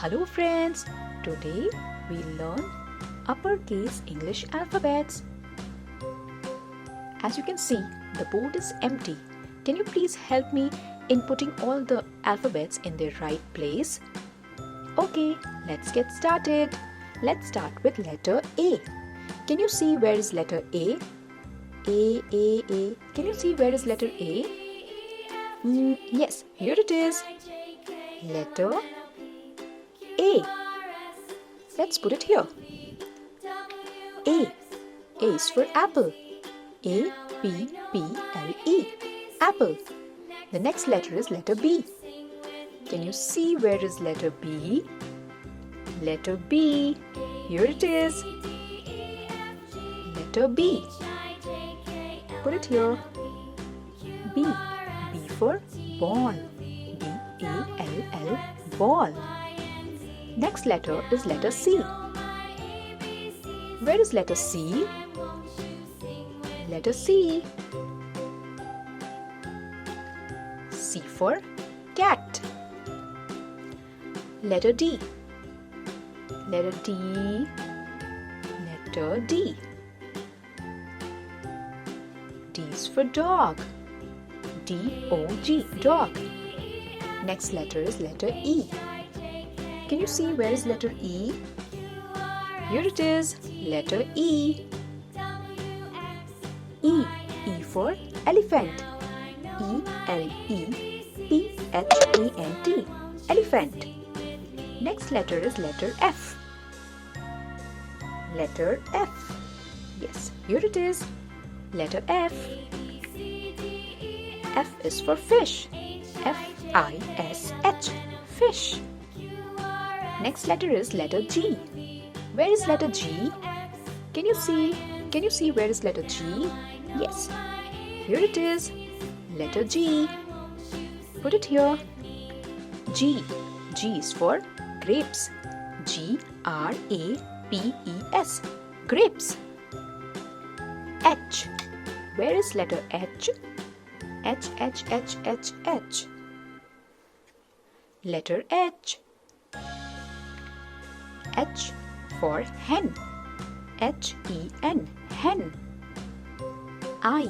Hello friends, today we learn uppercase English alphabets. As you can see, the board is empty. Can you please help me in putting all the alphabets in their right place? Okay, let's get started. Let's start with letter A. Can you see where is letter A? A. Can you see where is letter A? Yes, here it is. Letter A. Let's put it here. A. A is for apple. A-P-P-L-E. Apple. The next letter is letter B. Can you see where is letter B? Letter B. Here it is. Letter B. Put it here. B. B for ball. B-A-L-L. Ball. Next letter is letter C. Where is letter C? Letter C. C for cat. Letter D. Letter D. Letter D. D is for dog. D-O-G. Dog. Next letter is letter E. Can you see where is letter E? Here it is. Letter E. E. E for elephant. E-L-E-P-H-A-N-T. Elephant. Next letter is letter F. Letter F. Yes, here it is. Letter F. F is for fish. F-I-S-H. Fish. Next letter is letter G. Where is letter G? Can you see where is letter G? Yes. Here it is. Letter G. Put it here. G. G is for grapes. G-R-A-P-E-S. Grapes. H. Where is letter H? H, H, H, H, H. Letter H. H for hen. H-E-N. Hen. I.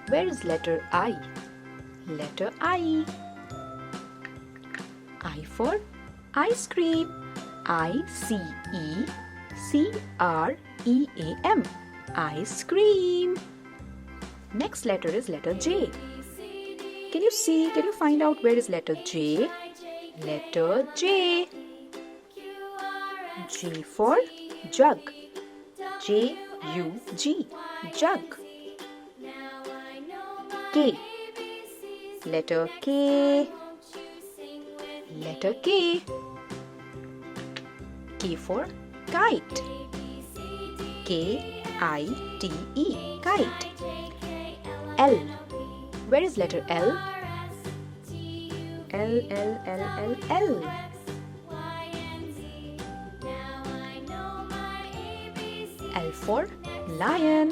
Where is letter I? Letter I. I for ice cream. I-C-E-C-R-E-A-M. Ice cream. Next letter is letter J. Can you find out where is letter J? Letter J. J for jug. J-U-G. Jug. K. Letter K. Letter K. K for kite. K-I-T-E. Kite. L. Where is letter L? L, L, L, L, L. L for lion.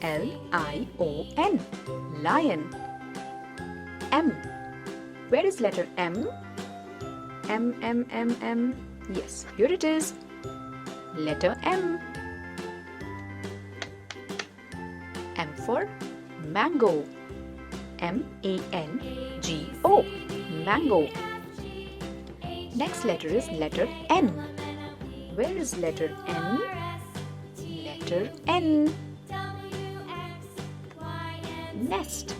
L-I-O-N. Lion. M. Where is letter M? M, M, M, M. Yes, here it is. Letter M. M for mango. M-A-N-G-O. Mango. Next letter is letter N. Where is letter N? Letter N. Nest.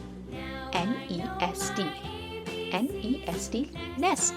N-E-S-T. N-E-S-T. Nest.